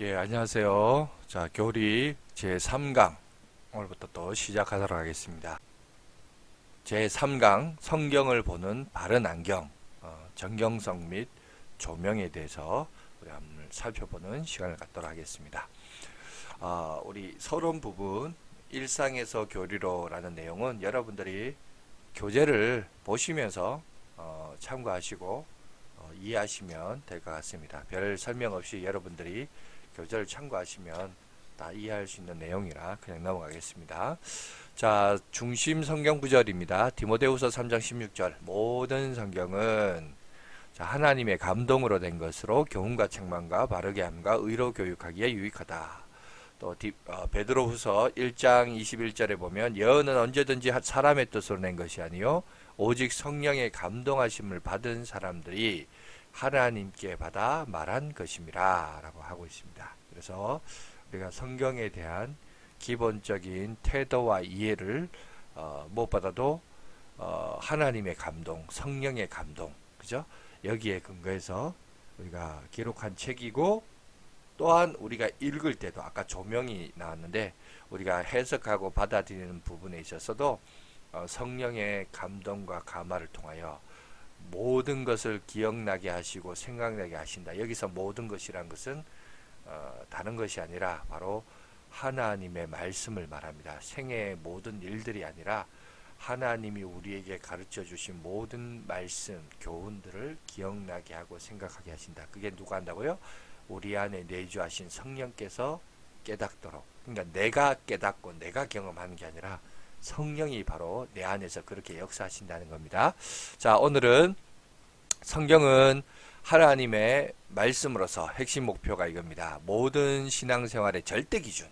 예, 안녕하세요. 자, 교리 제3강 오늘부터 또 시작하도록 하겠습니다. 제3강 성경을 보는 바른 안경, 정경성 및 조명에 대해서 우리 한번 살펴보는 시간을 갖도록 하겠습니다. 우리 서론 부분 일상에서 교리로라는 내용은 여러분들이 교재를 보시면서 참고하시고 이해하시면 될 것 같습니다. 별 설명 없이 여러분들이 교재를 참고하시면 다 이해할 수 있는 내용이라 그냥 넘어가겠습니다. 자, 중심 성경 구절입니다. 디모데후서 3장 16절. 모든 성경은 하나님의 감동으로 된 것으로 교훈과 책망과 바르게 함과 의로 교육하기에 유익하다. 또 베드로후서 1장 21절에 보면 예언은 언제든지 사람의 뜻으로 낸 것이 아니요 오직 성령의 감동하심을 받은 사람들이 하나님께 받아 말한 것임이라 라고 하고 있습니다. 그래서 우리가 성경에 대한 기본적인 태도와 이해를 무엇보다도 하나님의 감동, 성령의 감동, 그죠? 여기에 근거해서 우리가 기록한 책이고, 또한 우리가 읽을 때도 아까 조명이 나왔는데 우리가 해석하고 받아들이는 부분에 있어서도 성령의 감동과 감화를 통하여 모든 것을 기억나게 하시고 생각나게 하신다. 여기서 모든 것이란 것은 다른 것이 아니라 바로 하나님의 말씀을 말합니다. 생애의 모든 일들이 아니라 하나님이 우리에게 가르쳐 주신 모든 말씀, 교훈들을 기억나게 하고 생각하게 하신다. 그게 누가 한다고요? 우리 안에 내주하신 성령께서 깨닫도록. 그러니까 내가 깨닫고 내가 경험하는 게 아니라 성령이 바로 내 안에서 그렇게 역사하신다는 겁니다. 자, 오늘은 성경은 하나님의 말씀으로서 핵심 목표가 이겁니다. 모든 신앙생활의 절대 기준.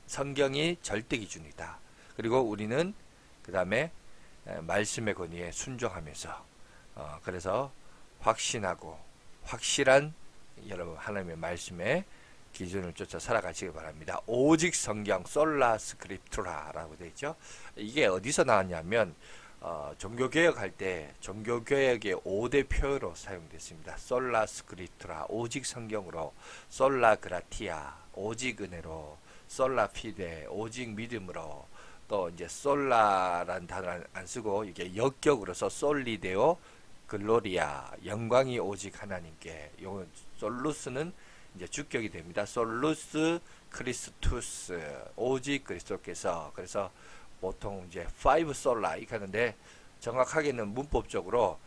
성경이 절대 기준이다. 그리고 우리는 그 다음에 말씀의 권위에 순종하면서 그래서 확신하고 확실한 여러분 하나님의 말씀의 기준을 쫓아 살아가시기 바랍니다. 오직 성경 솔라 스크립투라라고 되어 있죠. 이게 어디서 나왔냐면 종교개혁할 때 종교개혁의 5대 표어로 사용됐습니다. 솔라 스크립투라 오직 성경으로, 솔라 그라티아 오직 은혜로, 솔라 피데 오직 믿음으로, 또 이제 솔라란 단어를 안 쓰고 이게 역격으로서 솔리데오 글로리아 영광이 오직 하나님께. 요 솔루스는 이제 주격이 됩니다. 솔루스 크리스투스 오직 그리스도께서. 그래서 보통 이제 5 솔라 이렇게 하는데 정확하게는 문법적으로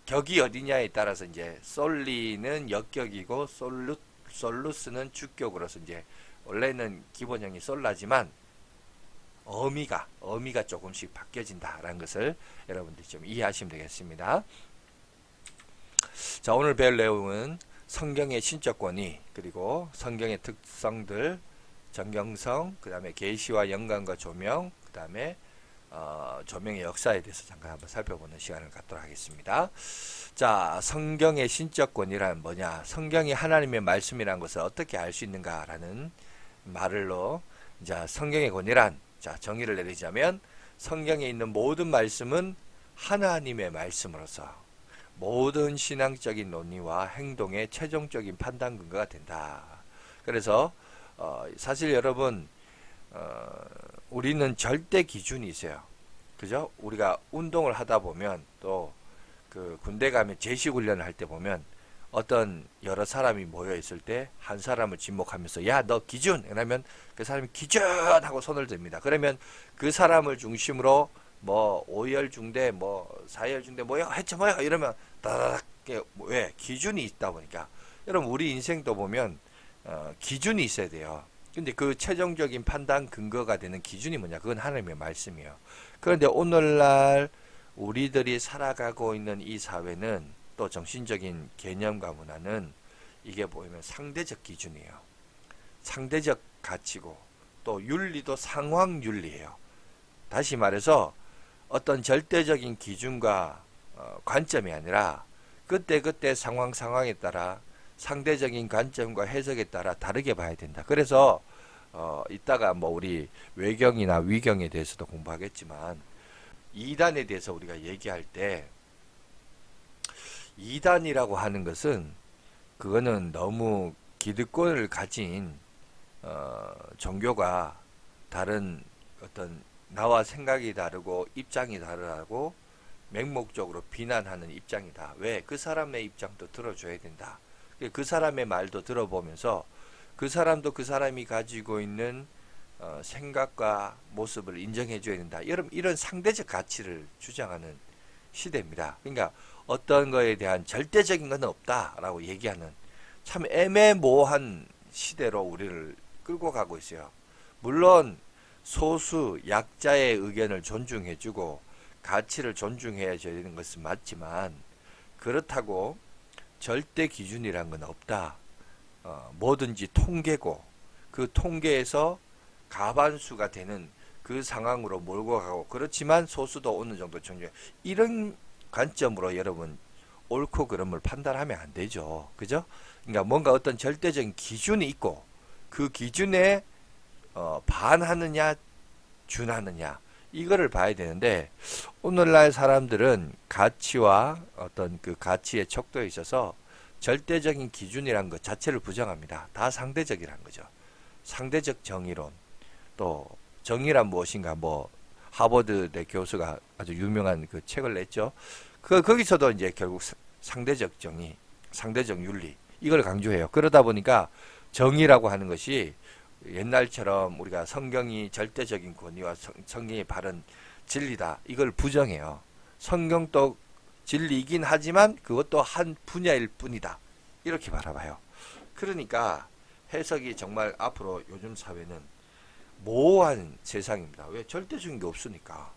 격이 어디냐에 따라서 이제 솔리는 역격이고 솔루스는 주격으로서 이제 원래는 기본형이 솔라지만 어미가 조금씩 바뀌어진다라는 것을 여러분들이 좀 이해하시면 되겠습니다. 자, 오늘 배울 내용은 성경의 신적 권위, 그리고 성경의 특성들, 정경성, 그 다음에 계시와 영광과 조명, 그 다음에 조명의 역사에 대해서 잠깐 한번 살펴보는 시간을 갖도록 하겠습니다. 자, 성경의 신적 권위란 뭐냐? 성경이 하나님의 말씀이라는 것을 어떻게 알 수 있는가라는 말로, 자, 성경의 권위란, 자, 정의를 내리자면 성경에 있는 모든 말씀은 하나님의 말씀으로서 모든 신앙적인 논리와 행동의 최종적인 판단 근거가 된다. 그래서 사실 여러분 우리는 절대 기준이 있어요. 그죠? 우리가 운동을 하다 보면 또 그 군대 가면 제식 훈련을 할 때 보면 어떤 여러 사람이 모여 있을 때 한 사람을 지목하면서 야, 너 기준! 이러면 그 사람이 기준! 하고 손을 듭니다. 그러면 그 사람을 중심으로 뭐 5열 중대, 뭐 4열 중대, 뭐야, 해쳐 뭐야 이러면 따다닥. 왜? 기준이 있다 보니까. 여러분 우리 인생도 보면 기준이 있어야 돼요. 근데 그 최종적인 판단 근거가 되는 기준이 뭐냐? 그건 하나님의 말씀이에요. 그런데 오늘날 우리들이 살아가고 있는 이 사회는 또 정신적인 개념과 문화는 이게 보이면 상대적 기준이에요. 상대적 가치고 또 윤리도 상황 윤리예요. 다시 말해서 어떤 절대적인 기준과 관점이 아니라 그때 상황에 따라 상대적인 관점과 해석에 따라 다르게 봐야 된다. 그래서 이따가 뭐 우리 외경이나 위경에 대해서도 공부하겠지만 이단에 대해서 우리가 얘기할 때 이단이라고 하는 것은 그거는 너무 기득권을 가진 종교가 다른 어떤 나와 생각이 다르고 입장이 다르다고 맹목적으로 비난하는 입장이다. 왜? 그 사람의 입장도 들어줘야 된다. 그 사람의 말도 들어보면서 그 사람도 그 사람이 가지고 있는 생각과 모습을 인정해줘야 된다. 이런 상대적 가치를 주장하는 시대입니다. 그러니까 어떤 거에 대한 절대적인 건 없다라고 얘기하는 참 애매모호한 시대로 우리를 끌고 가고 있어요. 물론 소수 약자의 의견을 존중해주고 가치를 존중해야 되는 것은 맞지만 그렇다고 절대 기준이란 건 없다. 뭐든지 통계고 그 통계에서 가반수가 되는 그 상황으로 몰고 가고 그렇지만 소수도 어느 정도 존중해. 이런 관점으로 여러분 옳고 그름을 판단하면 안 되죠. 그죠? 그러니까 뭔가 어떤 절대적인 기준이 있고 그 기준에 반하느냐 준하느냐 이거를 봐야 되는데 오늘날 사람들은 가치와 어떤 그 가치의 척도에 있어서 절대적인 기준이란 것 자체를 부정합니다. 다 상대적이란 거죠. 상대적 정의론 또 정의란 무엇인가 뭐 하버드대 교수가 아주 유명한 그 책을 냈죠. 거기서도 이제 결국 상대적 정의, 상대적 윤리 이걸 강조해요. 그러다 보니까 정의라고 하는 것이 옛날처럼 우리가 성경이 절대적인 권위와 성경이 바른 진리다 이걸 부정해요. 성경도 진리이긴 하지만 그것도 한 분야일 뿐이다 이렇게 바라봐요. 그러니까 해석이 정말 앞으로 요즘 사회는 모호한 세상입니다. 왜? 절대적인 게 없으니까.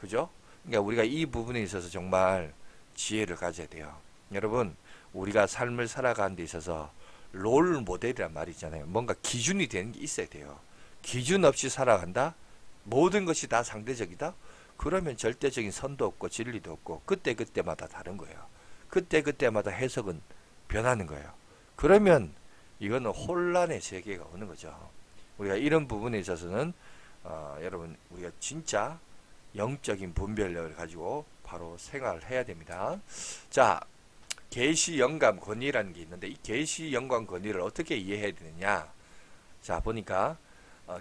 그죠? 그러니까 우리가 이 부분에 있어서 정말 지혜를 가져야 돼요. 여러분 우리가 삶을 살아가는 데 있어서 롤 모델이란 말이 있잖아요. 뭔가 기준이 되는 게 있어야 돼요. 기준 없이 살아간다? 모든 것이 다 상대적이다? 그러면 절대적인 선도 없고 진리도 없고 그때그때마다 다른 거예요. 그때그때마다 해석은 변하는 거예요. 그러면 이거는 혼란의 세계가 오는 거죠. 우리가 이런 부분에 있어서는 여러분 우리가 진짜 영적인 분별력을 가지고 바로 생활을 해야 됩니다. 자, 계시 영감 권위라는 게 있는데 이 계시 영감 권위를 어떻게 이해해야 되느냐? 자, 보니까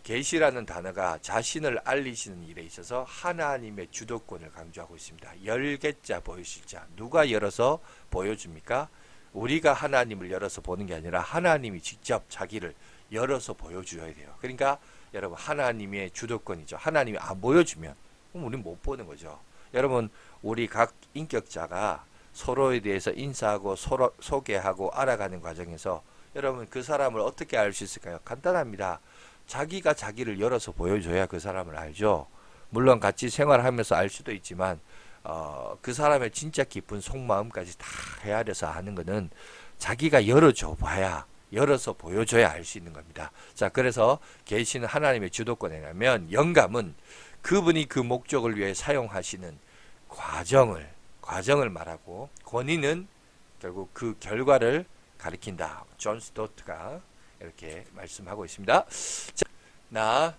계시라는 단어가 자신을 알리시는 일에 있어서 하나님의 주도권을 강조하고 있습니다. 열겠자 보이실 자. 누가 열어서 보여줍니까? 우리가 하나님을 열어서 보는 게 아니라 하나님이 직접 자기를 열어서 보여줘야 돼요. 그러니까 여러분 하나님의 주도권이죠. 하나님이 안 보여주면 그럼 우리는 못 보는 거죠. 여러분 우리 각 인격자가 서로에 대해서 인사하고 서로 소개하고 알아가는 과정에서 여러분 그 사람을 어떻게 알 수 있을까요? 간단합니다. 자기가 자기를 열어서 보여줘야 그 사람을 알죠. 물론 같이 생활하면서 알 수도 있지만 그 사람의 진짜 깊은 속마음까지 다 헤아려서 아는 것은 자기가 열어줘 봐야 열어서 보여줘야 알 수 있는 겁니다. 자, 그래서 계시는 하나님의 주도권이라면 영감은 그분이 그 목적을 위해 사용하시는 과정을 말하고 권위는 결국 그 결과를 가리킨다. 존 스토트가 이렇게 말씀하고 있습니다. 자,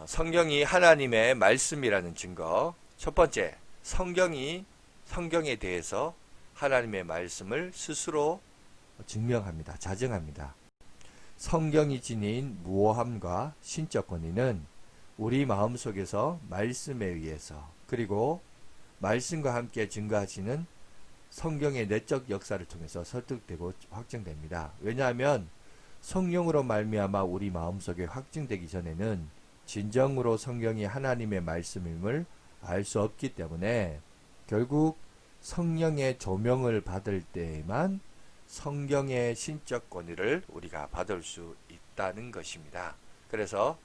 성경이 하나님의 말씀이라는 증거. 첫 번째, 성경에 대해서 하나님의 말씀을 스스로 증명합니다. 자증합니다. 성경이 지닌 무오함과 신적 권위는 우리 마음속에서 말씀에 의해서 그리고 말씀과 함께 증거하시는 성경의 내적 역사를 통해서 설득되고 확정됩니다. 왜냐하면 성령으로 말미암아 우리 마음속에 확증되기 전에는 진정으로 성경이 하나님의 말씀임을 알 수 없기 때문에 결국 성령의 조명을 받을 때에만 성경의 신적 권위를 우리가 받을 수 있다는 것입니다. 그래서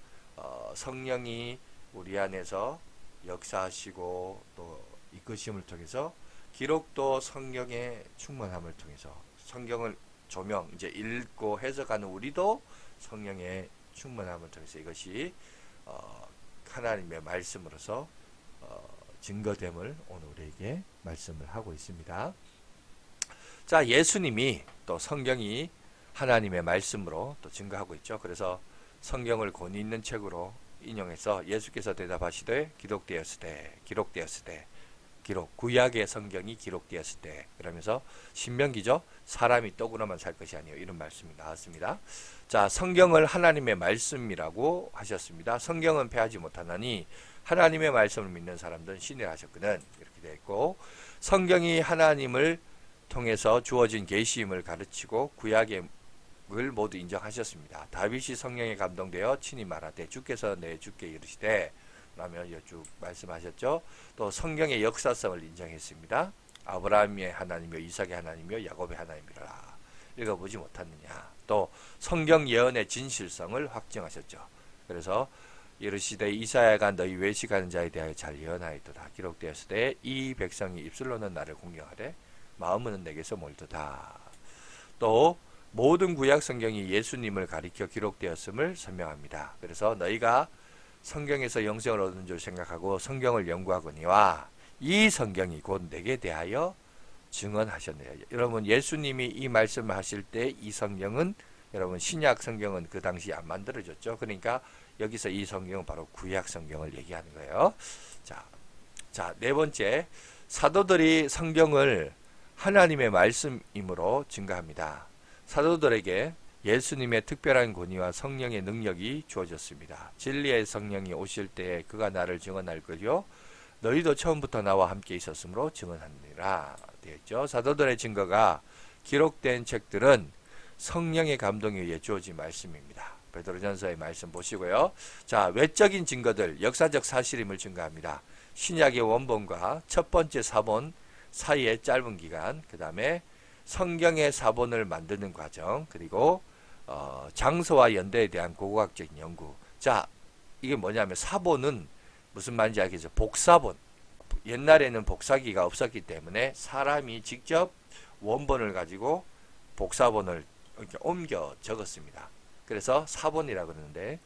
성령이 우리 안에서 역사하시고 또 이끄심을 통해서 기록도 성경의 충만함을 통해서 성경을 조명 이제 읽고 해석하는 우리도 성령의 충만함을 통해서 이것이 하나님의 말씀으로서 증거됨을 오늘 우리에게 말씀을 하고 있습니다. 자, 예수님이 또 성경이 하나님의 말씀으로 또 증거하고 있죠. 그래서 성경을 권위 있는 책으로 인용해서 예수께서 대답하시되 기록되었으되 기록, 구약의 성경이 기록되었을 때, 그러면서 신명기죠. 사람이 떡으로만 살 것이 아니요, 이런 말씀이 나왔습니다. 자, 성경을 하나님의 말씀이라고 하셨습니다. 성경은 패하지 못하나니 하나님의 말씀을 믿는 사람들은 신이라 하셨거든. 이렇게 되어 있고, 성경이 하나님을 통해서 주어진 계시임을 가르치고 구약의 을 모두 인정하셨습니다. 다윗이 성령에 감동되어 친히 말하되 주께서 내 주께 이르시되 라며 쭉 말씀하셨죠. 또 성경의 역사성을 인정했습니다. 아브라함의 하나님이요 이삭의 하나님이요 야곱의 하나님이라 읽어보지 못하느냐. 또 성경 예언의 진실성을 확증하셨죠. 그래서 이르시되 이사야가 너희 외식하는 자에 대하여 잘 예언하였도다. 기록되었을 때 이 백성이 입술로는 나를 공경하되 마음은 내게서 멀도다. 또 모든 구약 성경이 예수님을 가리켜 기록되었음을 설명합니다. 그래서 너희가 성경에서 영생을 얻은 줄 생각하고 성경을 연구하거니와 이 성경이 곧 내게 대하여 증언하셨네요. 여러분 예수님이 이 말씀을 하실 때 이 성경은 여러분 신약 성경은 그 당시 안 만들어졌죠. 그러니까 여기서 이 성경은 바로 구약 성경을 얘기하는 거예요. 자, 네 번째, 사도들이 성경을 하나님의 말씀이므로 증거합니다. 사도들에게 예수님의 특별한 권위와 성령의 능력이 주어졌습니다. 진리의 성령이 오실 때에 그가 나를 증언할 거요 너희도 처음부터 나와 함께 있었으므로 증언하니라 되었죠. 사도들의 증거가 기록된 책들은 성령의 감동에 의해 주어진 말씀입니다. 베드로전서의 말씀 보시고요. 자, 외적인 증거들, 역사적 사실임을 증거합니다. 신약의 원본과 첫 번째 사본 사이의 짧은 기간, 그 다음에 성경의 사본을 만드는 과정, 그리고 장소와 연대에 대한 고고학적인 연구. 자, 이게 뭐냐면 사본은 무슨 말인지 알겠죠? 복사본. 옛날에는 복사기가 없었기 때문에 사람이 직접 원본을 가지고 복사본을 이렇게 옮겨 적었습니다. 그래서 사본이라고 그러는데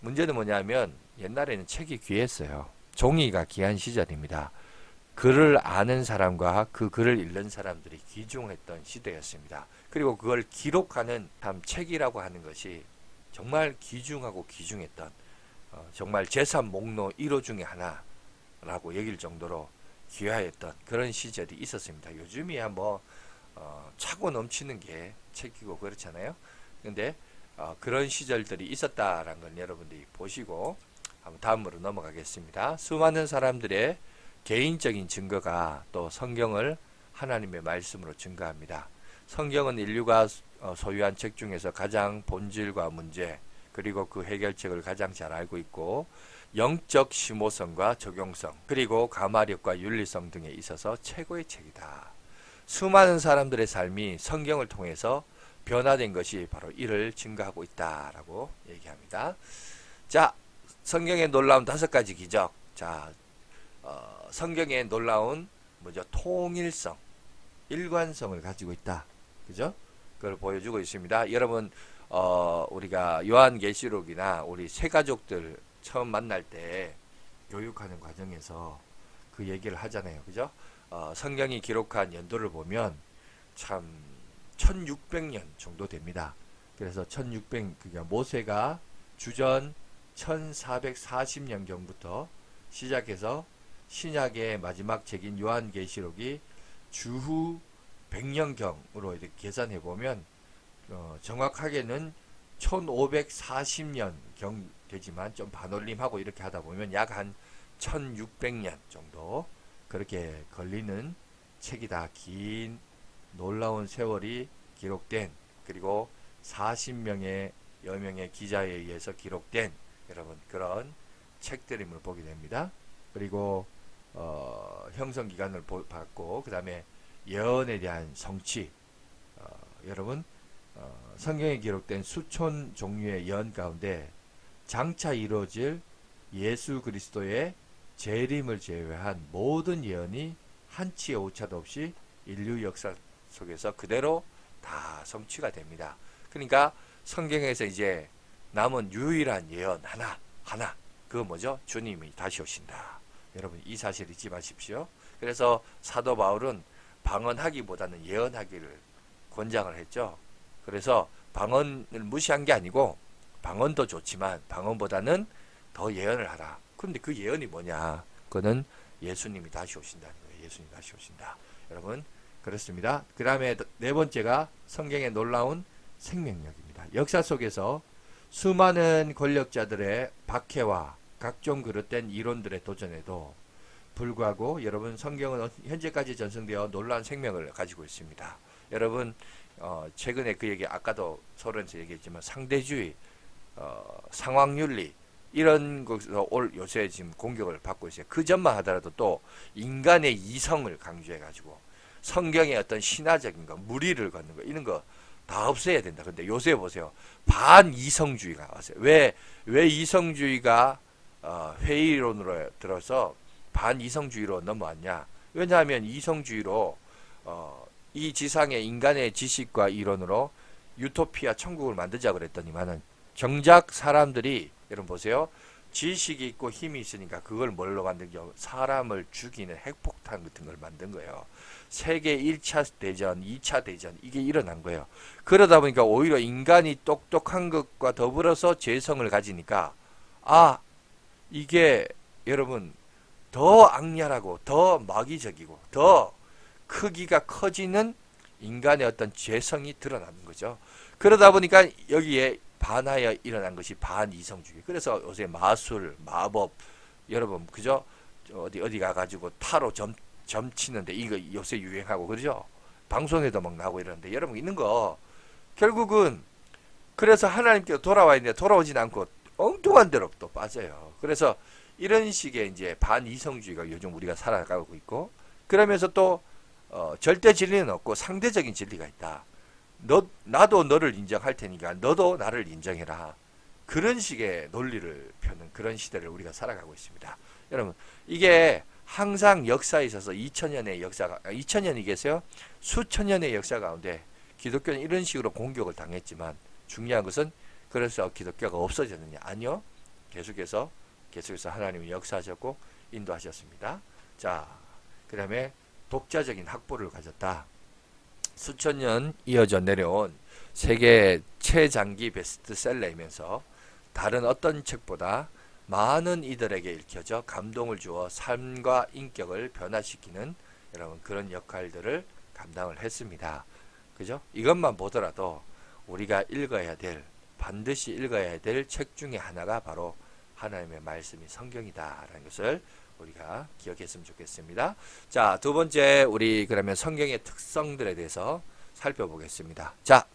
문제는 뭐냐면 옛날에는 책이 귀했어요. 종이가 귀한 시절입니다. 글을 아는 사람과 그 글을 읽는 사람들이 귀중했던 시대였습니다. 그리고 그걸 기록하는 참 책이라고 하는 것이 정말 귀중하고 귀중했던 정말 재산 목록 1호 중에 하나라고 여길 정도로 귀하였던 그런 시절이 있었습니다. 요즘이야 뭐 차고 넘치는 게 책이고 그렇잖아요. 근데 그런 시절들이 있었다라는 걸 여러분들이 보시고 한번 다음으로 넘어가겠습니다. 수많은 사람들의 개인적인 증거가 또 성경을 하나님의 말씀으로 증거합니다. 성경은 인류가 소유한 책 중에서 가장 본질과 문제 그리고 그 해결책을 가장 잘 알고 있고 영적 심오성과 적용성 그리고 가마력과 윤리성 등에 있어서 최고의 책이다. 수많은 사람들의 삶이 성경을 통해서 변화된 것이 바로 이를 증거하고 있다라고 얘기합니다. 자, 성경의 놀라운 5가지 기적. 자, 성경의 놀라운 뭐죠? 통일성, 일관성을 가지고 있다. 그죠? 그걸 보여주고 있습니다. 여러분, 우리가 요한계시록이나 우리 새 가족들 처음 만날 때 교육하는 과정에서 그 얘기를 하잖아요. 그죠? 성경이 기록한 연도를 보면 참 1600년 정도 됩니다. 그래서 1600, 모세가 주전 1440년경부터 시작해서 신약의 마지막 책인 요한계시록이 주후 100년경으로 이렇게 계산해 보면 정확하게는 1540년경 되지만 좀 반올림하고 이렇게 하다 보면 약 한 1600년 정도 그렇게 걸리는 책이다. 긴 놀라운 세월이 기록된 그리고 40명의 여명의 기자에 의해서 기록된 여러분 그런 책들임을 보게 됩니다. 그리고 형성 기간을 받고 그 다음에 예언에 대한 성취 여러분 성경에 기록된 수천 종류의 예언 가운데 장차 이루어질 예수 그리스도의 재림을 제외한 모든 예언이 한치의 오차도 없이 인류 역사 속에서 그대로 다 성취가 됩니다. 그러니까 성경에서 이제 남은 유일한 예언 하나 그거 뭐죠? 주님이 다시 오신다. 여러분 이 사실 잊지 마십시오. 그래서 사도 바울은 방언하기보다는 예언하기를 권장을 했죠. 그래서 방언을 무시한 게 아니고 방언도 좋지만 방언보다는 더 예언을 하라. 그런데 그 예언이 뭐냐? 그거는 예수님이 다시 오신다는 거예요. 예수님 다시 오신다. 여러분 그렇습니다. 그 다음에 네 번째가 성경의 놀라운 생명력입니다. 역사 속에서 수많은 권력자들의 박해와 각종 그릇된 이론들의 도전에도 불구하고 여러분 성경은 현재까지 전승되어 놀라운 생명을 가지고 있습니다. 여러분 최근에 그 얘기 아까도 서론에서 얘기했지만 상대주의, 상황윤리 이런 것에서 요새 지금 공격을 받고 있어요. 그 전만 하더라도 또 인간의 이성을 강조해 가지고 성경의 어떤 신화적인 거, 무리를 걷는 거 이런 거 다 없애야 된다. 근데 요새 보세요. 반이성주의가 왔어요. 왜 이성주의가 회의론으로 들어서 반이성주의로 넘어왔냐? 왜냐하면 이성주의로 이 지상의 인간의 지식과 이론으로 유토피아 천국을 만들자 그랬더니만은 정작 사람들이 여러분 보세요. 지식이 있고 힘이 있으니까 그걸 뭘로 만든 게 사람을 죽이는 핵폭탄 같은 걸 만든 거예요. 세계 1차 대전, 2차 대전 이게 일어난 거예요. 그러다 보니까 오히려 인간이 똑똑한 것과 더불어서 죄성을 가지니까 이게 여러분 더 악랄하고 더 마귀적이고 더 크기가 커지는 인간의 어떤 죄성이 드러나는 거죠. 그러다 보니까 여기에 반하여 일어난 것이 반이성주의. 그래서 요새 마술, 마법 여러분 그죠? 어디 가가지고 타로 점 치는데 이거 요새 유행하고 그러죠? 방송에도 막 나오고 이러는데 여러분 있는 거 결국은 그래서 하나님께 돌아와 있는데 돌아오진 않고 엉뚱한 데로 또 빠져요. 그래서 이런 식의 이제 반이성주의가 요즘 우리가 살아가고 있고 그러면서 또 절대 진리는 없고 상대적인 진리가 있다. 나도 너를 인정할 테니까 너도 나를 인정해라. 그런 식의 논리를 펴는 그런 시대를 우리가 살아가고 있습니다. 여러분 이게 항상 역사에 있어서 2000년의 역사가 2000년이겠어요? 수천 년의 역사 가운데 기독교는 이런 식으로 공격을 당했지만 중요한 것은 그래서 기독교가 없어졌느냐? 아니요. 계속해서 하나님이 역사하셨고 인도하셨습니다. 자, 그 다음에 독자적인 학보를 가졌다. 수천 년 이어져 내려온 세계 최장기 베스트셀러이면서 다른 어떤 책보다 많은 이들에게 읽혀져 감동을 주어 삶과 인격을 변화시키는 여러분 그런 역할들을 감당을 했습니다. 그죠? 이것만 보더라도 우리가 반드시 읽어야 될 책 중에 하나가 바로 하나님의 말씀이 성경이다라는 것을 우리가 기억했으면 좋겠습니다. 자, 두 번째 우리 그러면 성경의 특성들에 대해서 살펴보겠습니다. 자,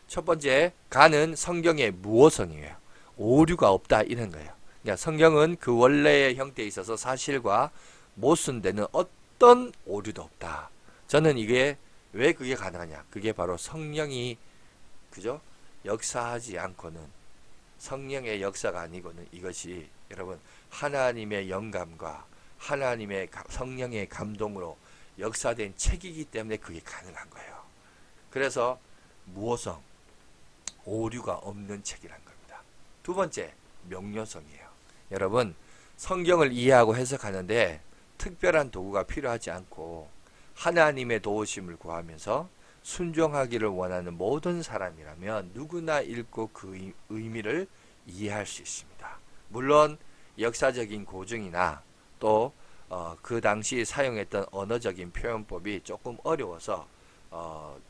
첫 번째 가는 성경의 무호성이에요. 오류가 없다 이런 거예요. 그러니까 성경은 그 원래의 형태에 있어서 사실과 모순되는 어떤 오류도 없다. 저는 이게 왜 그게 가능하냐? 그게 바로 성령이 그죠? 역사하지 않고는 성령의 역사가 아니고는 이것이 여러분 하나님의 영감과 하나님의 성령의 감동으로 역사된 책이기 때문에 그게 가능한 거예요. 그래서 무호성, 오류가 없는 책이란 겁니다. 두 번째, 명료성이에요. 여러분 성경을 이해하고 해석하는데 특별한 도구가 필요하지 않고 하나님의 도우심을 구하면서 순종하기를 원하는 모든 사람이라면 누구나 읽고 그 의미를 이해할 수 있습니다. 물론 역사적인 고증이나 또 그 당시 사용했던 언어적인 표현법이 조금 어려워서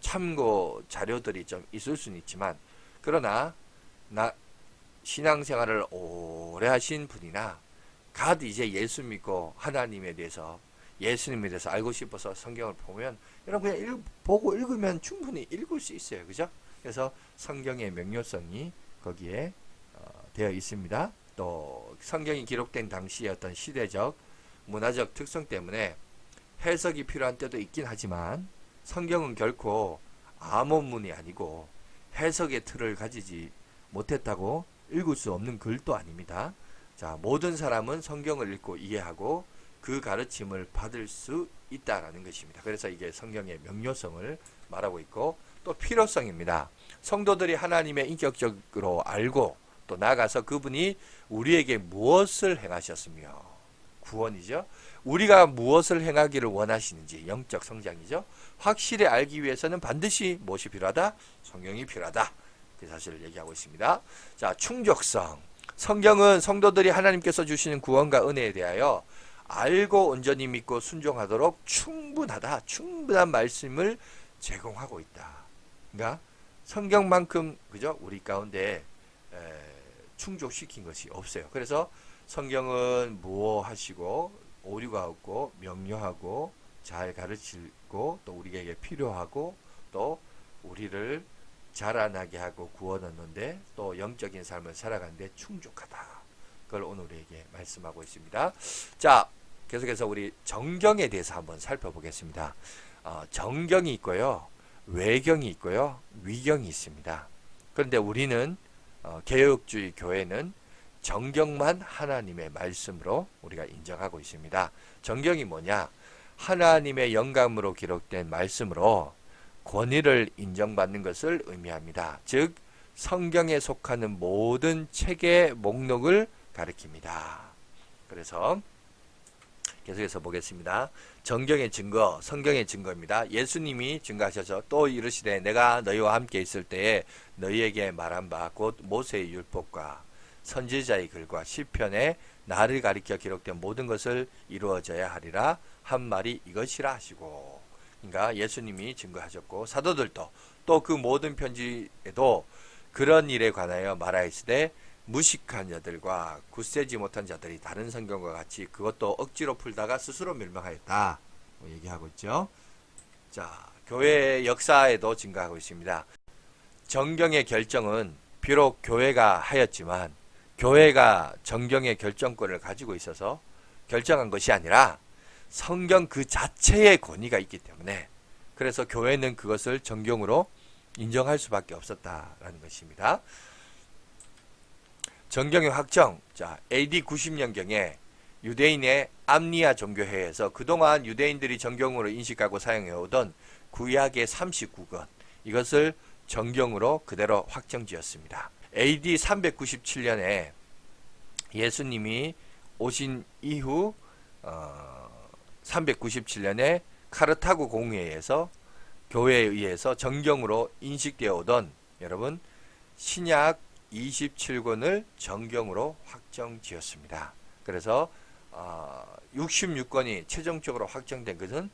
참고 자료들이 좀 있을 수는 있지만 그러나 신앙생활을 오래 하신 분이나 이제 예수 믿고 하나님에 대해서 예수님에 대해서 알고 싶어서 성경을 보면 여러분 그냥 보고 읽으면 충분히 읽을 수 있어요. 그죠? 그래서 성경의 명료성이 거기에 되어 있습니다. 또 성경이 기록된 당시의 어떤 시대적 문화적 특성 때문에 해석이 필요한 때도 있긴 하지만 성경은 결코 암호문이 아니고 해석의 틀을 가지지 못했다고 읽을 수 없는 글도 아닙니다. 자, 모든 사람은 성경을 읽고 이해하고 그 가르침을 받을 수 있다라는 것입니다. 그래서 이게 성경의 명료성을 말하고 있고 또 필요성입니다. 성도들이 하나님의 인격적으로 알고 또 나아가서 그분이 우리에게 무엇을 행하셨으며 구원이죠. 우리가 무엇을 행하기를 원하시는지 영적 성장이죠. 확실히 알기 위해서는 반드시 무엇이 필요하다? 성경이 필요하다. 그 사실을 얘기하고 있습니다. 자, 충족성. 성경은 성도들이 하나님께서 주시는 구원과 은혜에 대하여 알고 온전히 믿고 순종하도록 충분한 말씀을 제공하고 있다. 그러니까 성경만큼 그죠? 우리 가운데 충족시킨 것이 없어요. 그래서 성경은 무어하시고 오류가 없고 명료하고 잘 가르치고 또 우리에게 필요하고 또 우리를 자라나게 하고 구원 얻는데 또 영적인 삶을 살아가는데 충족하다. 그걸 오늘 우리에게 말씀하고 있습니다. 자, 계속해서 우리 정경에 대해서 한번 살펴보겠습니다. 정경이 있고요, 외경이 있고요, 위경이 있습니다. 그런데 우리는 개혁주의 교회는 정경만 하나님의 말씀으로 우리가 인정하고 있습니다. 정경이 뭐냐? 하나님의 영감으로 기록된 말씀으로 권위를 인정받는 것을 의미합니다. 즉 성경에 속하는 모든 책의 목록을 가리킵니다. 그래서 계속해서 보겠습니다. 정경의 증거, 성경의 증거입니다. 예수님이 증거하셔서 또 이르시되 내가 너희와 함께 있을 때에 너희에게 말한 바 곧 모세의 율법과 선지자의 글과 시편에 나를 가리켜 기록된 모든 것을 이루어져야 하리라 한 말이 이것이라 하시고, 그러니까 예수님이 증거하셨고 사도들도 또 그 모든 편지에도 그런 일에 관하여 말하였으되 무식한 자들과 굳세지 못한 자들이 다른 성경과 같이 그것도 억지로 풀다가 스스로 멸망하였다 얘기하고 있죠. 자, 교회의 역사에도 증거하고 있습니다. 정경의 결정은 비록 교회가 하였지만 교회가 정경의 결정권을 가지고 있어서 결정한 것이 아니라 성경 그 자체의 권위가 있기 때문에 그래서 교회는 그것을 정경으로 인정할 수밖에 없었다라는 것입니다. 정경의 확정, 자, AD 90년경에 유대인의 암니아 종교회에서 그동안 유대인들이 정경으로 인식하고 사용해오던 구약의 39권, 이것을 정경으로 그대로 확정지었습니다. AD 397년에 예수님이 오신 이후 397년에 카르타고 공회에서 교회에 의해서 정경으로 인식되어 오던 여러분 신약 27권을 정경으로 확정지었습니다. 그래서 66권이 최종적으로 확정된 것은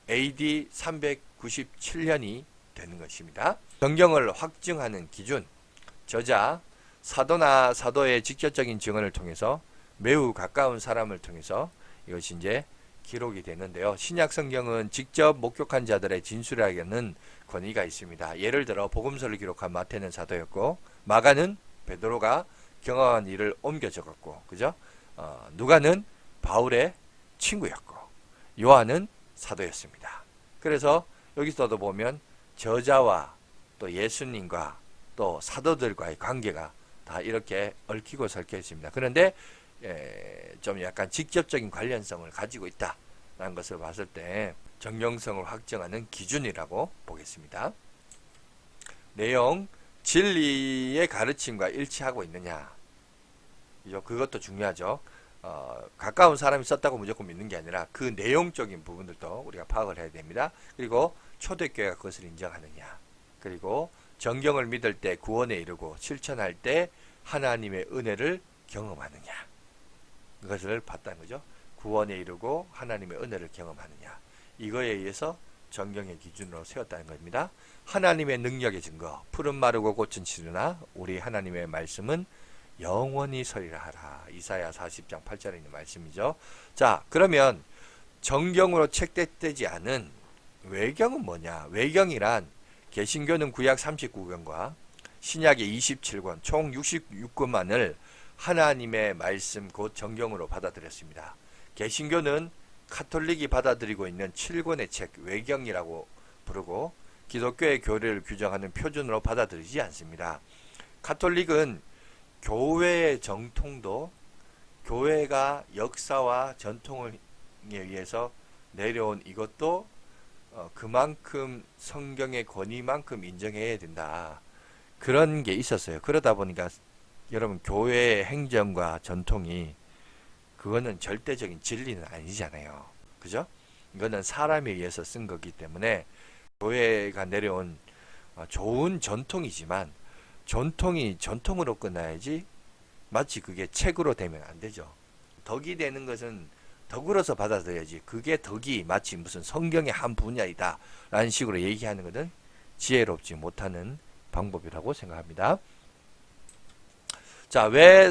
AD 397년이 되는 것입니다. 정경을 확증하는 기준, 저자, 사도나 사도의 직접적인 증언을 통해서 매우 가까운 사람을 통해서 이것이 이제 기록이 되는데요. 신약 성경은 직접 목격한 자들의 진술하기는 권위가 있습니다. 예를 들어 복음서를 기록한 마태는 사도였고 마가는 베드로가 경험한 일을 옮겨 적었고, 그죠? 누가는 바울의 친구였고 요한은 사도였습니다. 그래서 여기서도 보면 저자와 또 예수님과 또 사도들과의 관계가 다 이렇게 얽히고 설켜 있습니다. 그런데 좀 약간 직접적인 관련성을 가지고 있다라는 것을 봤을 때 정경성을 확정하는 기준이라고 보겠습니다. 내용, 진리의 가르침과 일치하고 있느냐, 그것도 중요하죠. 가까운 사람이 썼다고 무조건 믿는 게 아니라 그 내용적인 부분들도 우리가 파악을 해야 됩니다. 그리고 초대교회가 그것을 인정하느냐, 그리고 정경을 믿을 때 구원에 이르고 실천할 때 하나님의 은혜를 경험하느냐, 그것을 봤다는 거죠. 구원에 이르고 하나님의 은혜를 경험하느냐, 이거에 의해서 정경의 기준으로 세웠다는 겁니다. 하나님의 능력의 증거, 푸른 마르고 꽃은 지르나 우리 하나님의 말씀은 영원히 서리라 하라. 이사야 40장 8절에 있는 말씀이죠. 자, 그러면 정경으로 책되지 않은 외경은 뭐냐? 외경이란 개신교는 구약 39권과 신약의 27권 총 66권만을 하나님의 말씀 곧 정경으로 받아들였습니다. 개신교는 카톨릭이 받아들이고 있는 7권의 책 외경이라고 부르고 기독교의 교리를 규정하는 표준으로 받아들이지 않습니다. 카톨릭은 교회의 정통도 교회가 역사와 전통에 의해서 내려온 이것도 그만큼 성경의 권위만큼 인정해야 된다. 그런 게 있었어요. 그러다 보니까 여러분 교회의 행정과 전통이 그거는 절대적인 진리는 아니잖아요. 그죠? 이거는 사람에 의해서 쓴 거기 때문에 교회가 내려온 좋은 전통이지만 전통이 전통으로 끝나야지 마치 그게 책으로 되면 안 되죠. 덕이 되는 것은 덕으로서 받아들여야지. 그게 덕이 마치 무슨 성경의 한 분야이다 라는 식으로 얘기하는 것은 지혜롭지 못하는 방법이라고 생각합니다. 자, 왜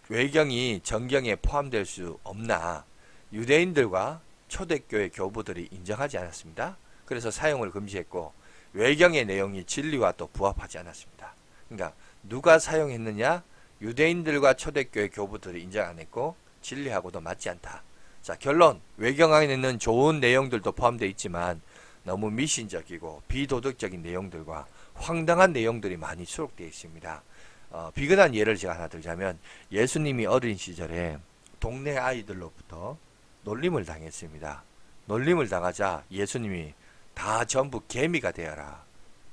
외경이 정경에 포함될 수 없나? 유대인들과 초대교회 교부들이 인정하지 않았습니다. 그래서 사용을 금지했고 외경의 내용이 진리와 또 부합하지 않았습니다. 그러니까 누가 사용했느냐? 유대인들과 초대교회 교부들이 인정 안 했고 진리하고도 맞지 않다. 자, 결론. 외경 안에는 좋은 내용들도 포함되어 있지만 너무 미신적이고 비도덕적인 내용들과 황당한 내용들이 많이 수록되어 있습니다. 비근한 예를 제가 하나 들자면 예수님이 어린 시절에 동네 아이들로부터 놀림을 당했습니다. 놀림을 당하자 예수님이 다 전부 개미가 되어라.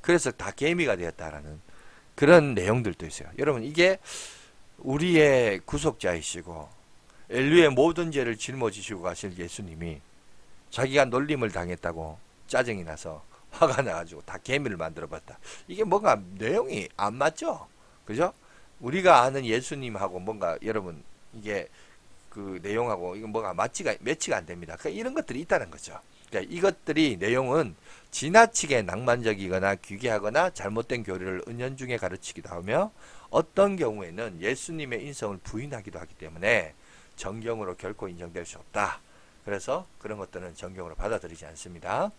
그래서 다 개미가 되었다라는 그런 내용들도 있어요. 여러분, 이게 우리의 구속자이시고 인류의 모든 죄를 짊어지시고 가실 예수님이 자기가 놀림을 당했다고 짜증이 나서 화가 나가지고 다 개미를 만들어봤다. 이게 뭔가 내용이 안 맞죠? 그죠? 우리가 아는 예수님하고 뭔가 여러분 이게 그 내용하고 이거 뭐가 매치가 안 됩니다. 그러니까 이런 것들이 있다는 거죠. 그러니까 이것들이 내용은 지나치게 낭만적이거나 귀계하거나 잘못된 교리를 은연중에 가르치기도 하며 어떤 경우에는 예수님의 인성을 부인하기도 하기 때문에 정경으로 결코 인정될 수 없다. 그래서 그런 것들은 정경으로 받아들이지 않습니다.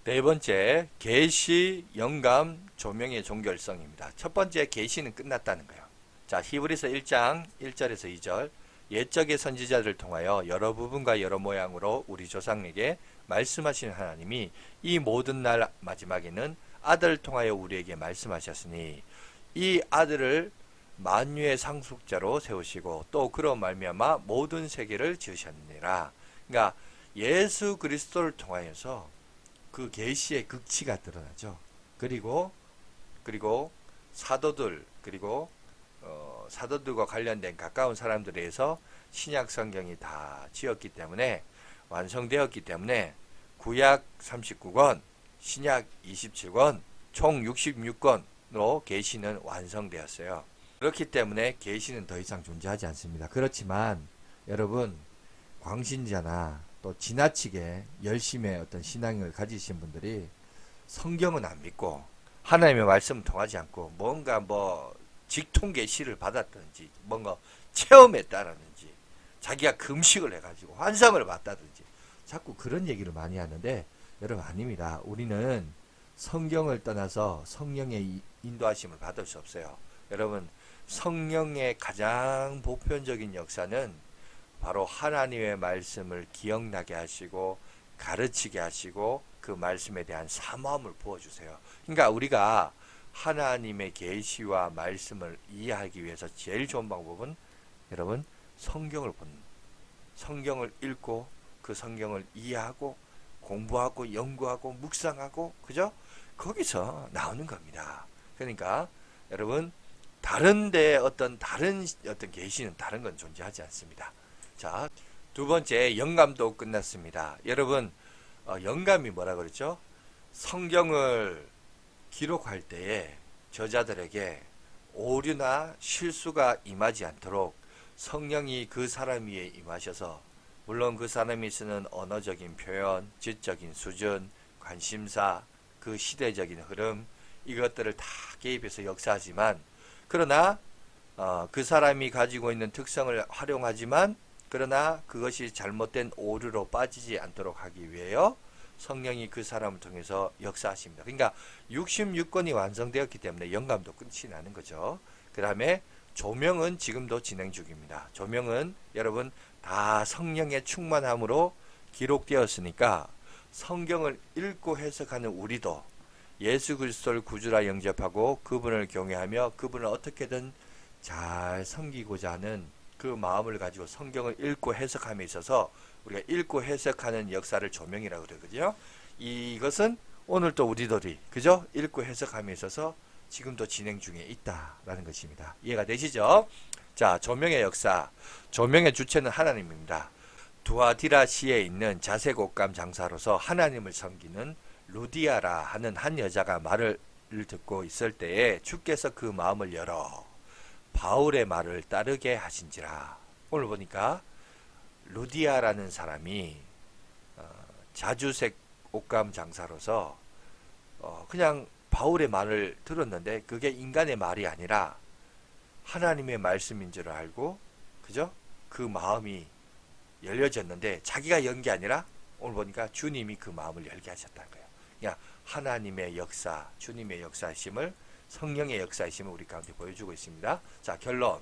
네 번째, 계시, 영감, 조명의 종결성입니다. 첫 번째, 계시는 끝났다는 거예요. 자, 히브리서 1장 1절에서 2절. 옛적의 선지자들을 통하여 여러 부분과 여러 모양으로 우리 조상에게 말씀하시는 하나님이 이 모든 날 마지막에는 아들을 통하여 우리에게 말씀하셨으니 이 아들을 만유의 상속자로 세우시고 또 그로 말미암아 모든 세계를 지으셨느니라. 그러니까 예수 그리스도를 통하여서 그 계시의 극치가 드러나죠. 그리고 사도들 그리고 사도들과 관련된 가까운 사람들에 의해서 신약 성경이 다 지었기 때문에 완성되었기 때문에 구약 39권, 신약 27권, 총 66권으로 계시는 완성되었어요. 그렇기 때문에 계시는 더 이상 존재하지 않습니다. 그렇지만 여러분 광신자나 또 지나치게 열심의 어떤 신앙을 가지신 분들이 성경은 안 믿고 하나님의 말씀은 통하지 않고 뭔가 직통 계시를 받았든지 뭔가 체험했다라든지 자기가 금식을 해가지고 환상을 봤다든지 자꾸 그런 얘기를 많이 하는데 여러분 아닙니다. 우리는 성경을 떠나서 성령의 인도하심을 받을 수 없어요. 여러분 성령의 가장 보편적인 역사는 바로 하나님의 말씀을 기억나게 하시고 가르치게 하시고 그 말씀에 대한 사모함을 부어주세요. 그러니까 우리가 하나님의 계시와 말씀을 이해하기 위해서 제일 좋은 방법은 여러분 성경을 보는 성경을 읽고 그 성경을 이해하고 공부하고 연구하고 묵상하고 그죠? 거기서 나오는 겁니다. 그러니까 여러분 다른데 다른 계시는 다른 건 존재하지 않습니다. 자, 두 번째 영감도 끝났습니다. 여러분 영감이 뭐라 그랬죠? 성경을 기록할 때에 저자들에게 오류나 실수가 임하지 않도록 성령이 그 사람 위에 임하셔서 물론 그 사람이 쓰는 언어적인 표현, 지적인 수준, 관심사, 그 시대적인 흐름 이것들을 다 개입해서 역사하지만 그러나 그 사람이 가지고 있는 특성을 활용하지만 그러나 그것이 잘못된 오류로 빠지지 않도록 하기 위해요. 성령이 그 사람을 통해서 역사하십니다. 그러니까 66권이 완성되었기 때문에 영감도 끝이 나는 거죠. 그 다음에 조명은 지금도 진행 중입니다. 조명은 여러분 다 성령의 충만함으로 기록되었으니까 성경을 읽고 해석하는 우리도 예수 그리스도를 구주라 영접하고 그분을 경외하며 그분을 어떻게든 잘 섬기고자 하는 그 마음을 가지고 성경을 읽고 해석함에 있어서 우리가 읽고 해석하는 역사를 조명이라고 그러거든요. 이것은 오늘 또 우리들이 그죠? 읽고 해석함에 있어서 지금도 진행 중에 있다라는 것입니다. 이해가 되시죠? 자, 조명의 역사. 조명의 주체는 하나님입니다. 두아디라시에 있는 자색옥감 장사로서 하나님을 섬기는 루디아라 하는 한 여자가 말을 듣고 있을 때에 주께서 그 마음을 열어 바울의 말을 따르게 하신지라. 오늘 보니까 루디아라는 사람이 자주색 옷감 장사로서 그냥 바울의 말을 들었는데 그게 인간의 말이 아니라 하나님의 말씀인 줄 알고, 그죠? 그 마음이 열려졌는데 자기가 연 게 아니라 오늘 보니까 주님이 그 마음을 열게 하셨다는 거예요. 그냥 하나님의 역사, 주님의 역사이심을, 성령의 역사이심을 우리 가운데 보여주고 있습니다. 자, 결론.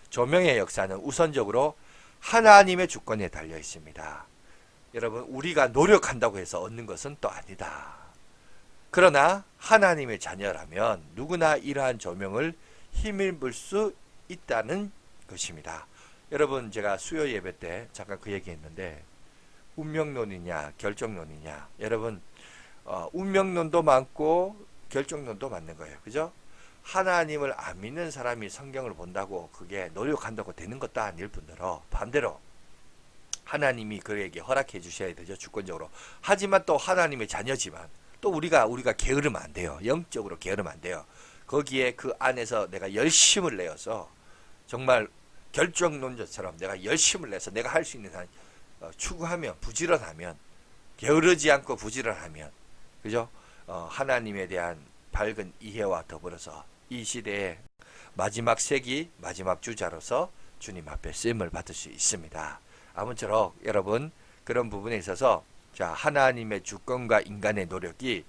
조명의 역사는 우선적으로 하나님의 주권에 달려 있습니다. 여러분, 우리가 노력한다고 해서 얻는 것은 또 아니다. 그러나 하나님의 자녀라면 누구나 이러한 조명을 힘입을 수 있다는 것입니다. 여러분, 제가 수요 예배 때 잠깐 그 얘기했는데 운명론이냐 결정론이냐. 여러분, 운명론도 많고 결정론도 맞는 거예요. 그죠? 하나님을 안 믿는 사람이 성경을 본다고 그게 노력한다고 되는 것도 아닐 뿐더러 반대로 하나님이 그에게 허락해 주셔야 되죠. 주권적으로. 하지만 또 하나님의 자녀지만 또 우리가 게으르면 안 돼요. 영적으로 게으르면 안 돼요. 거기에 그 안에서 내가 열심을 내어서 정말 결정론자처럼 내가 열심을 내서 내가 할 수 있는 한 추구하면, 부지런하면, 게으르지 않고 부지런하면, 그죠? 하나님에 대한 밝은 이해와 더불어서 이 시대의 마지막 세기, 마지막 주자로서 주님 앞에 쓰임을 받을 수 있습니다. 아무쪼록 여러분, 그런 부분에 있어서 자, 하나님의 주권과 인간의 노력이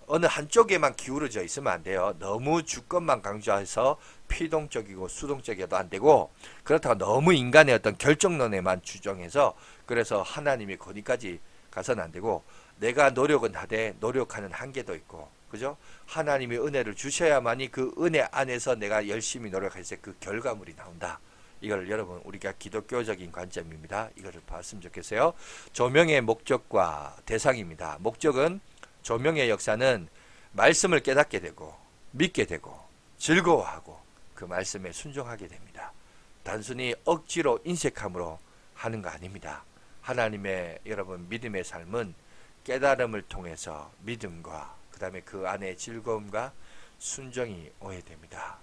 어느 한쪽에만 기울어져 있으면 안 돼요. 너무 주권만 강조해서 피동적이고 수동적이어도 안 되고, 그렇다고 너무 인간의 어떤 결정론에만 주정해서 그래서 하나님의 권위까지 가서는 안 되고, 내가 노력은 하되 노력하는 한계도 있고, 그죠? 하나님의 은혜를 주셔야만이 그 은혜 안에서 내가 열심히 노력했을 때 그 결과물이 나온다. 이걸 여러분, 우리가 기독교적인 관점입니다. 이거를 봤으면 좋겠어요. 조명의 목적과 대상입니다. 목적은, 조명의 역사는 말씀을 깨닫게 되고 믿게 되고 즐거워하고 그 말씀에 순종하게 됩니다. 단순히 억지로 인색함으로 하는 거 아닙니다. 하나님의 여러분 믿음의 삶은 깨달음을 통해서 믿음과 그 다음에 그 안에 즐거움과 순종이 오게 됩니다.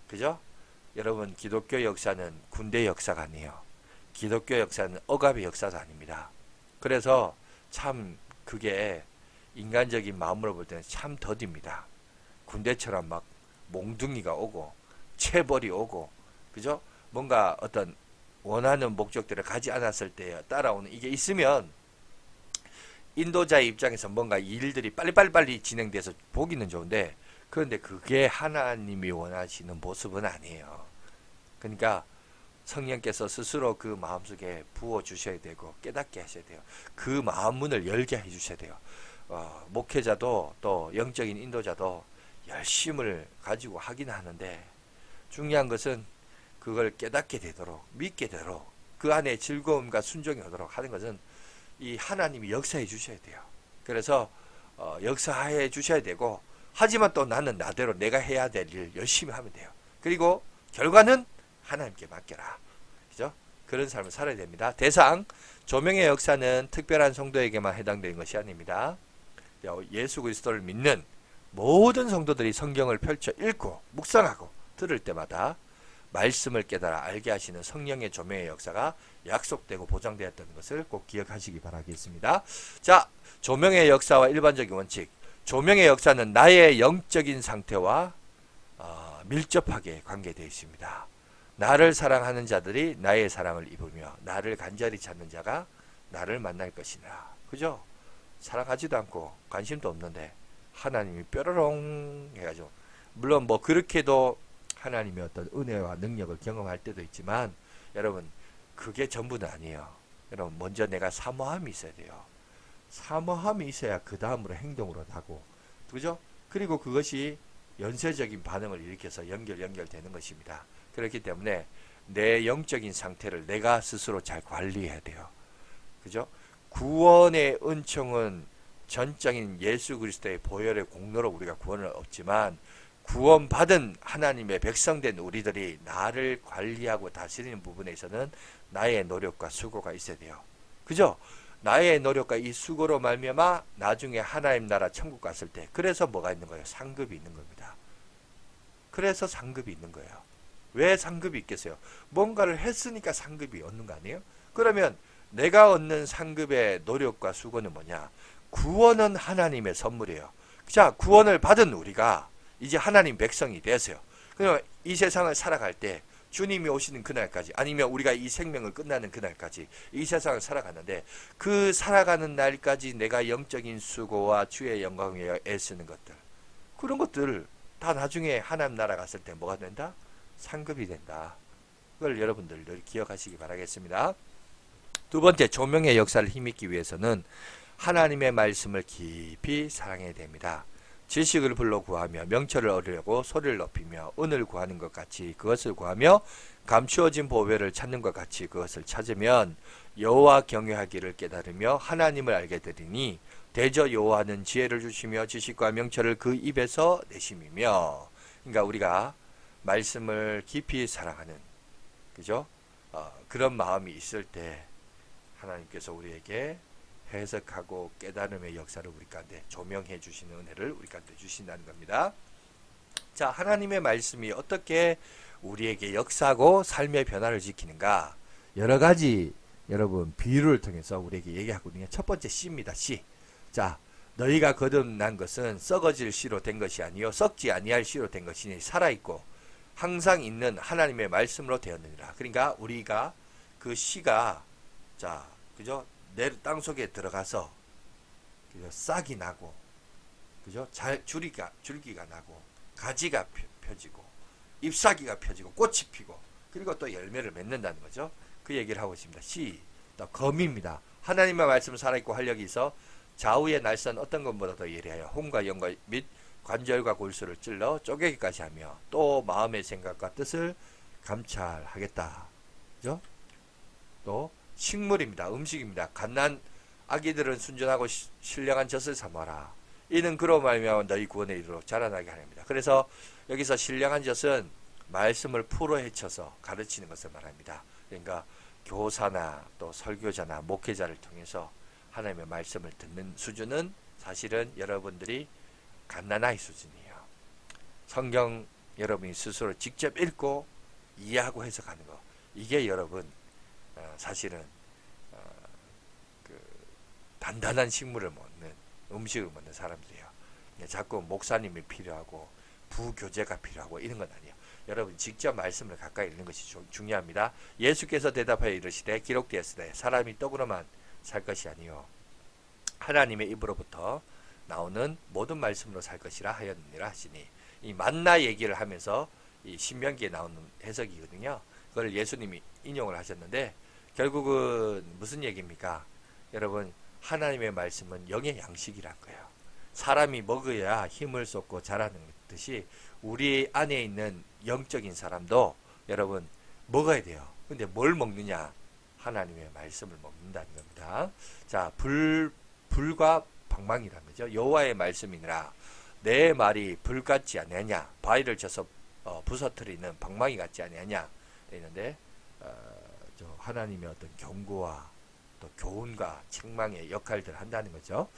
그죠? 여러분, 기독교 역사는 군대 역사가 아니에요. 기독교 역사는 억압의 역사도 아닙니다. 그래서 참 그게 인간적인 마음으로 볼 때는 참 더딥니다. 군대처럼 막 몽둥이가 오고 체벌이 오고, 그죠? 뭔가 어떤 원하는 목적들을 가지 않았을 때 따라오는 이게 있으면 인도자의 입장에서 뭔가 일들이 빨리 진행돼서 보기는 좋은데, 그런데 그게 하나님이 원하시는 모습은 아니에요. 그러니까 성령께서 스스로 그 마음속에 부어주셔야 되고 깨닫게 하셔야 돼요. 그 마음문을 열게 해주셔야 돼요. 목회자도 또 영적인 인도자도 열심을 가지고 하긴 하는데, 중요한 것은 그걸 깨닫게 되도록, 믿게 되도록, 그 안에 즐거움과 순종이 오도록 하는 것은 이 하나님이 역사해 주셔야 돼요. 그래서 역사해 주셔야 되고, 하지만 또 나는 나대로 내가 해야 될 일 열심히 하면 돼요. 그리고 결과는 하나님께 맡겨라. 그죠? 그런 삶을 살아야 됩니다. 대상, 조명의 역사는 특별한 성도에게만 해당되는 것이 아닙니다. 예수 그리스도를 믿는 모든 성도들이 성경을 펼쳐 읽고 묵상하고 들을 때마다 말씀을 깨달아 알게 하시는 성령의 조명의 역사가 약속되고 보장되었다는 것을 꼭 기억하시기 바라겠습니다. 자, 조명의 역사와 일반적인 원칙. 조명의 역사는 나의 영적인 상태와 밀접하게 관계되어 있습니다. 나를 사랑하는 자들이 나의 사랑을 입으며 나를 간절히 찾는 자가 나를 만날 것이라. 그죠? 사랑하지도 않고 관심도 없는데 하나님이 뾰로롱 해가지고, 물론 뭐 그렇게도 하나님의 어떤 은혜와 능력을 경험할 때도 있지만, 여러분 그게 전부는 아니에요. 여러분, 먼저 내가 사모함이 있어야 돼요. 사모함이 있어야 그 다음으로 행동으로 나고, 그죠? 그리고 그것이 연쇄적인 반응을 일으켜서 연결되는 것입니다. 그렇기 때문에 내 영적인 상태를 내가 스스로 잘 관리해야 돼요. 그죠? 구원의 은총은 전적인 예수 그리스도의 보혈의 공로로 우리가 구원을 얻지만, 구원받은 하나님의 백성된 우리들이 나를 관리하고 다스리는 부분에 있어서는 나의 노력과 수고가 있어야 돼요. 그죠? 나의 노력과 이 수고로 말미암아 나중에 하나님 나라 천국 갔을 때, 그래서 뭐가 있는 거예요? 상급이 있는 겁니다. 그래서 상급이 있는 거예요. 왜 상급이 있겠어요? 뭔가를 했으니까 상급이 얻는 거 아니에요? 그러면 내가 얻는 상급의 노력과 수고는 뭐냐? 구원은 하나님의 선물이에요. 자, 구원을 받은 우리가 이제 하나님 백성이 되었어요. 그럼 이 세상을 살아갈 때 주님이 오시는 그날까지, 아니면 우리가 이 생명을 끝나는 그날까지 이 세상을 살아가는데, 그 살아가는 날까지 내가 영적인 수고와 주의 영광을 위해 애쓰는 것들, 그런 것들 다 나중에 하나님 나라 갔을 때 뭐가 된다? 상급이 된다. 그걸 여러분들 늘 기억하시기 바라겠습니다. 두 번째, 조명의 역사를 힘입기 위해서는 하나님의 말씀을 깊이 사랑해야 됩니다. 지식을 불러 구하며 명철을 얻으려고 소리를 높이며 은을 구하는 것 같이 그것을 구하며 감추어진 보배를 찾는 것 같이 그것을 찾으면 여호와 경외하기를 깨달으며 하나님을 알게 되리니 대저 여호와는 지혜를 주시며 지식과 명철을 그 입에서 내심이며. 그러니까 우리가 말씀을 깊이 사랑하는, 그죠? 그런 마음이 있을 때 하나님께서 우리에게 해석하고 깨달음의 역사를 우리 가운데 조명해 주시는 은혜를 우리 가운데 주신다는 겁니다. 자, 하나님의 말씀이 어떻게 우리에게 역사하고 삶의 변화를 지키는가? 여러 가지 여러분 비유를 통해서 우리에게 얘기하거든요. 첫 번째 씨입니다. 씨. 자, 너희가 거듭난 것은 썩어질 씨로 된 것이 아니요 썩지 아니할 씨로 된 것이니 살아있고 항상 있는 하나님의 말씀으로 되었느니라. 그러니까 우리가 그 씨가, 자, 그죠? 내 땅 속에 들어가서, 그죠? 싹이 나고, 그죠? 줄기가 나고, 가지가 펴지고, 잎사귀가 펴지고, 꽃이 피고, 그리고 또 열매를 맺는다는 거죠. 그 얘기를 하고 있습니다. 씨, 또 검입니다. 하나님의 말씀 살아있고 활력이 있어 좌우의 날선 어떤 것보다 더 예리하여 혼과 영과 및 관절과 골수를 찔러 쪼개기까지 하며 또 마음의 생각과 뜻을 감찰하겠다. 그죠? 또 식물입니다. 음식입니다. 갓난 아기들은 순전하고 신령한 젖을 삼아라. 이는 그로 말미암아 너희 구원에 이르도록 자라나게 하렵니다. 그래서 여기서 신령한 젖은 말씀을 풀어 헤쳐서 가르치는 것을 말합니다. 그러니까 교사나 또 설교자나 목회자를 통해서 하나님의 말씀을 듣는 수준은 사실은 여러분들이 갓난아이 수준이에요. 성경 여러분이 스스로 직접 읽고 이해하고 해석하는 거, 이게 여러분 사실은 그 단단한 식물을 먹는, 음식을 먹는 사람들이에요. 자꾸 목사님이 필요하고 부교재가 필요하고 이런 건 아니에요. 여러분 직접 말씀을 가까이 읽는 것이 중요합니다. 예수께서 대답하여 이르시되 기록되었으되 사람이 떡으로만 살 것이 아니요 하나님의 입으로부터 나오는 모든 말씀으로 살 것이라 하였느니라 하시니, 이 만나 얘기를 하면서 이 신명기에 나오는 해석이거든요. 그걸 예수님이 인용을 하셨는데 결국은 무슨 얘기입니까? 여러분, 하나님의 말씀은 영의 양식이란 거예요. 사람이 먹어야 힘을 쏟고 자라는 듯이 우리 안에 있는 영적인 사람도 여러분 먹어야 돼요. 근데 뭘 먹느냐? 하나님의 말씀을 먹는다는 겁니다. 자, 불과 방망이라는 거죠. 여호와의 말씀이니라 내 말이 불 같지 아니하냐, 바위를 쳐서 부서뜨리는 방망이 같지 아니하냐 이랬는데, 하나님의 어떤 경고와 또 교훈과 책망의 역할들을 한다는 거죠.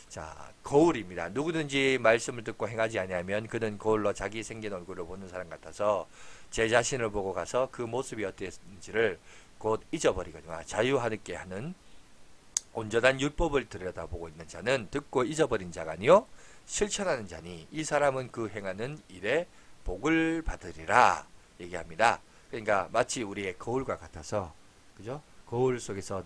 자, 거울입니다. 누구든지 말씀을 듣고 행하지 아니하면 그는 거울로 자기 생긴 얼굴을 보는 사람 같아서 제 자신을 보고 가서 그 모습이 어땠는지를 곧 잊어버리거니와 자유하게 하는 온전한 율법을 들여다보고 있는 자는 듣고 잊어버린 자가 아니요 실천하는 자니 이 사람은 그 행하는 일에 복을 받으리라 얘기합니다. 그러니까 마치 우리의 거울과 같아서, 그죠? 거울 속에서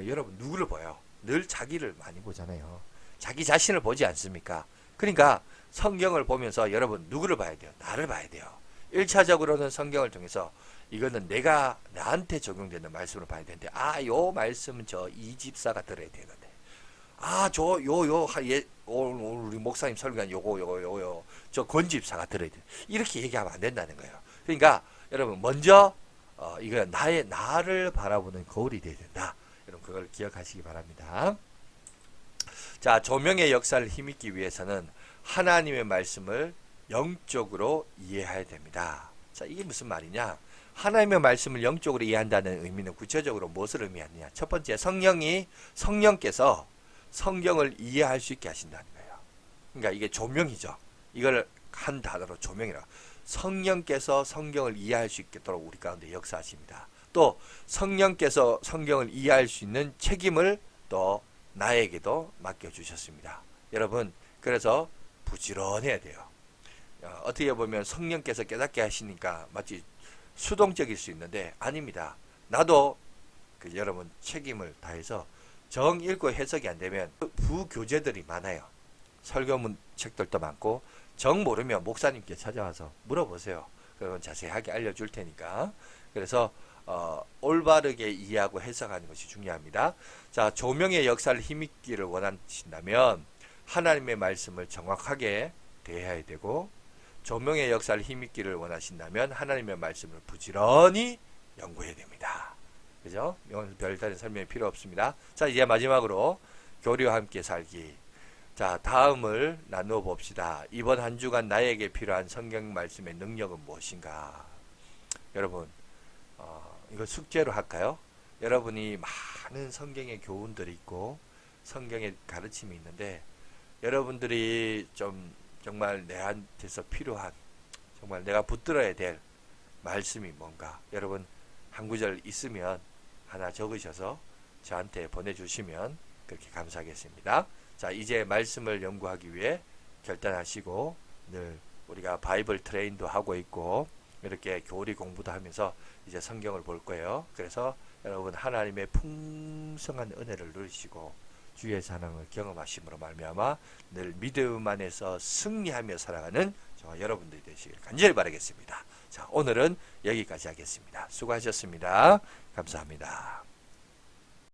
여러분 누구를 봐요? 늘 자기를 많이 보잖아요. 자기 자신을 보지 않습니까? 그러니까 성경을 보면서 여러분 누구를 봐야 돼요? 나를 봐야 돼요. 1차적으로는 성경을 통해서 이거는 내가 나한테 적용되는 말씀으로 봐야 되는데, 요 말씀은 저 이 집사가 들어야 되는데, 오늘 우리 목사님 설교한 요거 저 권 집사가 들어야 돼. 이렇게 얘기하면 안 된다는 거예요. 그러니까 여러분 먼저 이거 나를 바라보는 거울이 돼야 된다. 여러분 그걸 기억하시기 바랍니다. 자, 조명의 역사를 힘입기 위해서는 하나님의 말씀을 영적으로 이해해야 됩니다. 자, 이게 무슨 말이냐? 하나님의 말씀을 영적으로 이해한다는 의미는 구체적으로 무엇을 의미하느냐? 첫 번째, 성령께서 성경을 이해할 수 있게 하신다는 거예요. 그러니까 이게 조명이죠. 이걸 한 단어로 조명이라. 성령께서 성경을 이해할 수 있도록 우리 가운데 역사하십니다. 또 성령께서 성경을 이해할 수 있는 책임을 또 나에게도 맡겨주셨습니다. 여러분, 그래서 부지런해야 돼요. 어떻게 보면 성령께서 깨닫게 하시니까 마치 수동적일 수 있는데 아닙니다. 나도 여러분 책임을 다해서 정 읽고 해석이 안 되면 부교재들이 많아요. 설교문 책들도 많고 정 모르면 목사님께 찾아와서 물어보세요. 그러면 자세하게 알려줄 테니까. 그래서 올바르게 이해하고 해석하는 것이 중요합니다. 자, 조명의 역사를 힘있기를 원하신다면 하나님의 말씀을 정확하게 대해야 되고, 조명의 역사를 힘있기를 원하신다면 하나님의 말씀을 부지런히 연구해야 됩니다. 그죠? 별다른 설명이 필요 없습니다. 자, 이제 마지막으로 교리와 함께 살기. 자, 다음을 나누어 봅시다. 이번 한 주간 나에게 필요한 성경 말씀의 능력은 무엇인가? 여러분, 이거 숙제로 할까요? 여러분이 많은 성경의 교훈들이 있고 성경의 가르침이 있는데 여러분들이 좀 정말 내한테서 필요한, 정말 내가 붙들어야 될 말씀이 뭔가, 여러분 한 구절 있으면 하나 적으셔서 저한테 보내주시면 그렇게 감사하겠습니다. 자, 이제 말씀을 연구하기 위해 결단하시고, 늘 우리가 바이블 트레인도 하고 있고 이렇게 교리 공부도 하면서 이제 성경을 볼 거예요. 그래서 여러분 하나님의 풍성한 은혜를 누리시고 주의 사랑을 경험하심으로 말미암아 늘 믿음 안에서 승리하며 살아가는 저와 여러분들이 되시길 간절히 바라겠습니다. 자, 오늘은 여기까지 하겠습니다. 수고하셨습니다. 감사합니다.